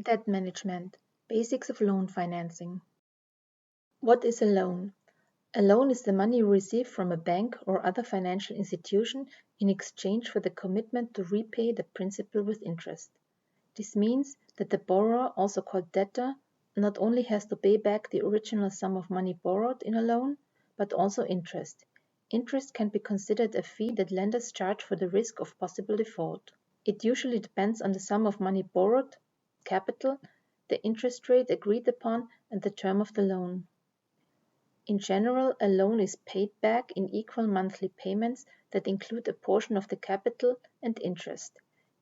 Debt management. Basics of loan financing. What is a loan? A loan is the money you receive from a bank or other financial institution in exchange for the commitment to repay the principal with interest. This means that the borrower, also called debtor, not only has to pay back the original sum of money borrowed in a loan, but also interest. Interest can be considered a fee that lenders charge for the risk of possible default. It usually depends on the sum of money borrowed, capital, the interest rate agreed upon, and the term of the loan. In general, a loan is paid back in equal monthly payments that include a portion of the capital and interest.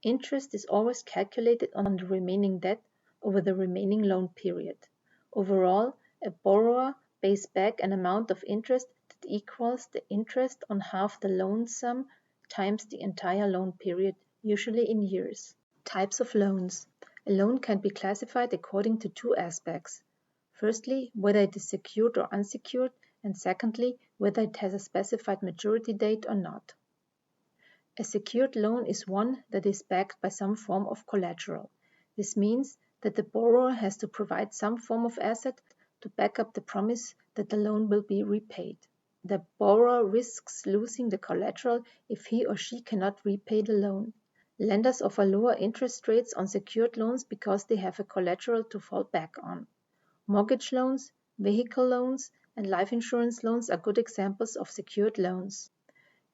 Interest is always calculated on the remaining debt over the remaining loan period. Overall, a borrower pays back an amount of interest that equals the interest on half the loan sum times the entire loan period, usually in years. Types of loans. A loan can be classified according to two aspects. Firstly, whether it is secured or unsecured, and secondly, whether it has a specified maturity date or not. A secured loan is one that is backed by some form of collateral. This means that the borrower has to provide some form of asset to back up the promise that the loan will be repaid. The borrower risks losing the collateral if he or she cannot repay the loan. Lenders offer lower interest rates on secured loans because they have a collateral to fall back on. Mortgage loans, vehicle loans, and life insurance loans are good examples of secured loans.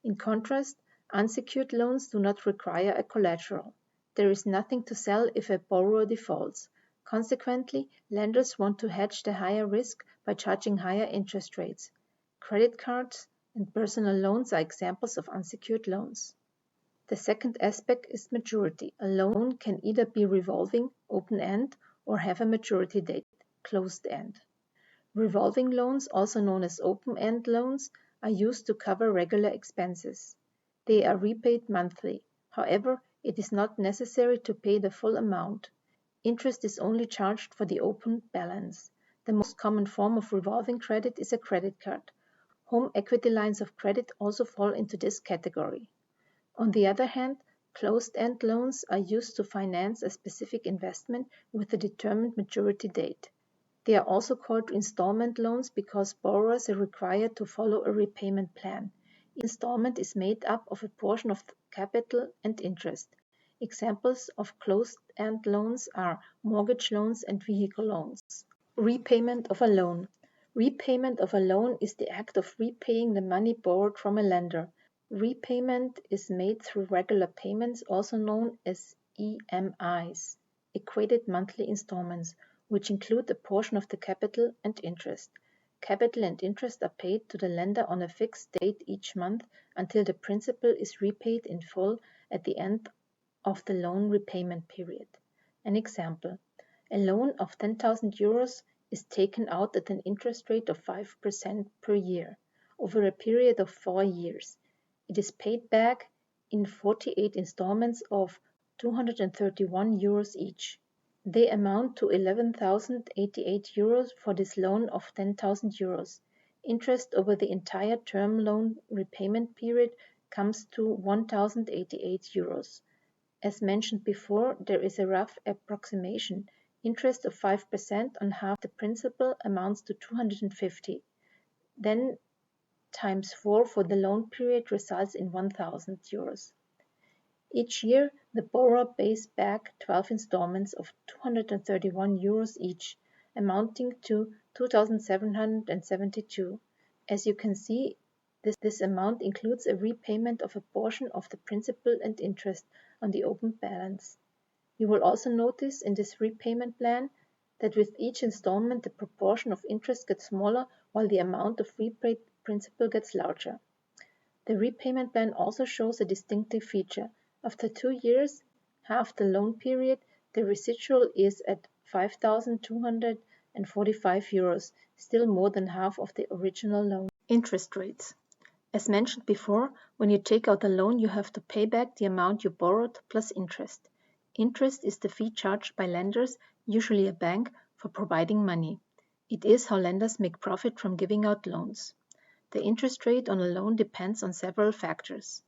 In contrast, unsecured loans do not require a collateral. There is nothing to sell if a borrower defaults. Consequently, lenders want to hedge the higher risk by charging higher interest rates. Credit cards and personal loans are examples of unsecured loans. The second aspect is maturity. A loan can either be revolving, open-end, or have a maturity date, closed-end. Revolving loans, also known as open-end loans, are used to cover regular expenses. They are repaid monthly. However, it is not necessary to pay the full amount. Interest is only charged for the open balance. The most common form of revolving credit is a credit card. Home equity lines of credit also fall into this category. On the other hand, closed-end loans are used to finance a specific investment with a determined maturity date. They are also called installment loans because borrowers are required to follow a repayment plan. Each installment is made up of a portion of capital and interest. Examples of closed-end loans are mortgage loans and vehicle loans. Repayment of a loan. Repayment of a loan is the act of repaying the money borrowed from a lender. Repayment is made through regular payments, also known as EMIs, equated monthly installments, which include a portion of the capital and interest. Capital and interest are paid to the lender on a fixed date each month until the principal is repaid in full at the end of the loan repayment period. An example: a loan of 10,000 euros is taken out at an interest rate of 5% per year over a period of 4 years. It is paid back in 48 installments of 231 euros each. They amount to 11,088 euros for this loan of 10,000 euros. Interest over the entire term loan repayment period comes to 1,088 euros. As mentioned before, there is a rough approximation. Interest of 5% on half the principal amounts to 250. Then times 4 for the loan period results in 1,000 euros. Each year, the borrower pays back 12 installments of 231 euros each, amounting to 2,772. As you can see, this amount includes a repayment of a portion of the principal and interest on the open balance. You will also notice in this repayment plan that with each installment the proportion of interest gets smaller while the amount of repaid principal gets larger. The repayment plan also shows a distinctive feature. After 2 years, half the loan period, the residual is at 5,245 euros, still more than half of the original loan. Interest rates. As mentioned before, when you take out a loan, you have to pay back the amount you borrowed plus interest. Interest is the fee charged by lenders, usually a bank, for providing money. It is how lenders make profit from giving out loans. The interest rate on a loan depends on several factors.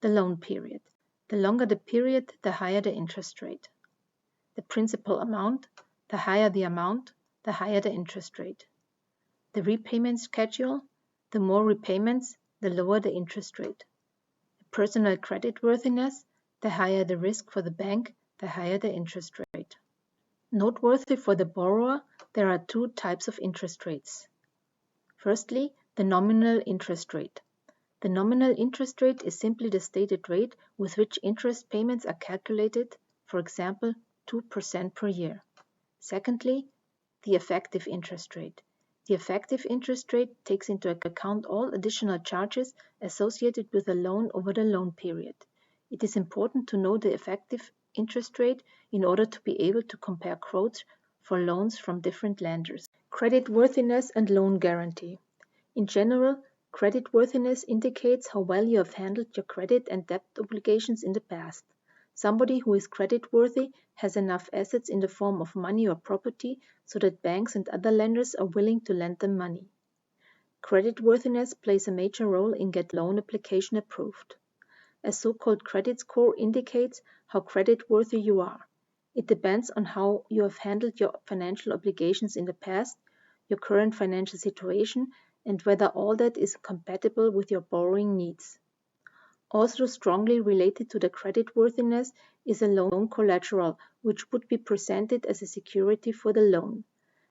The loan period. The longer the period, the higher the interest rate. The principal amount, the higher the amount, the higher the interest rate. The repayment schedule, the more repayments, the lower the interest rate. The personal creditworthiness, the higher the risk for the bank, the higher the interest rate. Noteworthy for the borrower, there are two types of interest rates. Firstly, the nominal interest rate. The nominal interest rate is simply the stated rate with which interest payments are calculated, for example, 2% per year. Secondly, the effective interest rate. The effective interest rate takes into account all additional charges associated with a loan over the loan period. It is important to know the effective interest rate in order to be able to compare quotes for loans from different lenders. Creditworthiness and loan guarantee. In general, creditworthiness indicates how well you have handled your credit and debt obligations in the past. Somebody who is creditworthy has enough assets in the form of money or property so that banks and other lenders are willing to lend them money. Creditworthiness plays a major role in getting a loan application approved. A so-called credit score indicates how creditworthy you are. It depends on how you have handled your financial obligations in the past, your current financial situation, and whether all that is compatible with your borrowing needs. Also strongly related to the creditworthiness is a loan collateral, which would be presented as a security for the loan.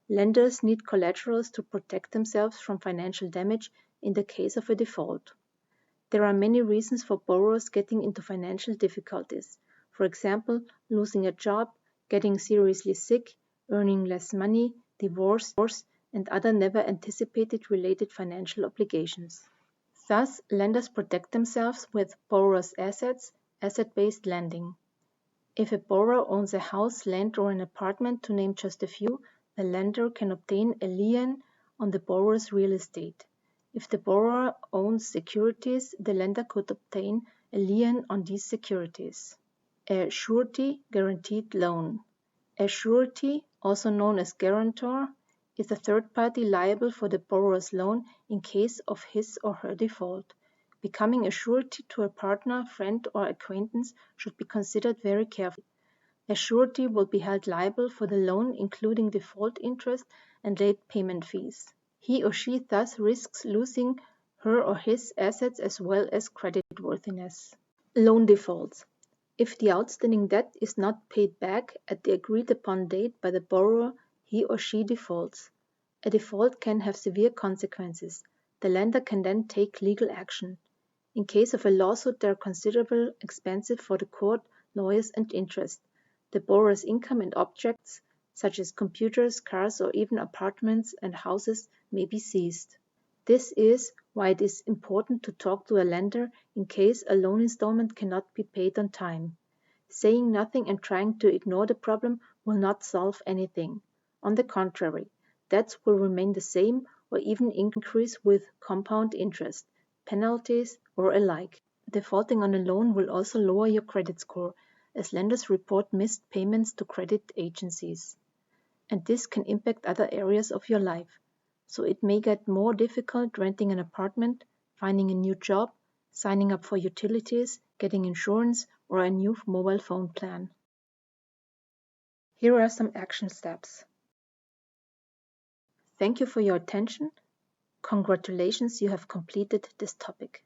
Lenders need collaterals to protect themselves from financial damage in the case of a default. There are many reasons for borrowers getting into financial difficulties. For example, losing a job, getting seriously sick, earning less money, divorce, and other never anticipated related financial obligations. Thus, lenders protect themselves with borrowers' assets, asset-based lending. If a borrower owns a house, land, or an apartment, to name just a few, the lender can obtain a lien on the borrower's real estate. If the borrower owns securities, the lender could obtain a lien on these securities. A surety guaranteed loan. A surety, also known as guarantor, is a third party liable for the borrower's loan in case of his or her default. Becoming a surety to a partner, friend, or acquaintance should be considered very carefully. A surety will be held liable for the loan, including default interest and late payment fees. He or she thus risks losing her or his assets as well as creditworthiness. Loan defaults. If the outstanding debt is not paid back at the agreed upon date by the borrower, he or she defaults. A default can have severe consequences. The lender can then take legal action. In case of a lawsuit, there are considerable expenses for the court, lawyers, and interest. The borrower's income and objects, such as computers, cars, or even apartments and houses, may be seized. This is why it is important to talk to a lender in case a loan installment cannot be paid on time. Saying nothing and trying to ignore the problem will not solve anything. On the contrary, debts will remain the same or even increase with compound interest, penalties, or alike. Defaulting on a loan will also lower your credit score, as lenders report missed payments to credit agencies. And this can impact other areas of your life. So it may get more difficult renting an apartment, finding a new job, signing up for utilities, getting insurance, or a new mobile phone plan. Here are some action steps. Thank you for your attention. Congratulations, you have completed this topic.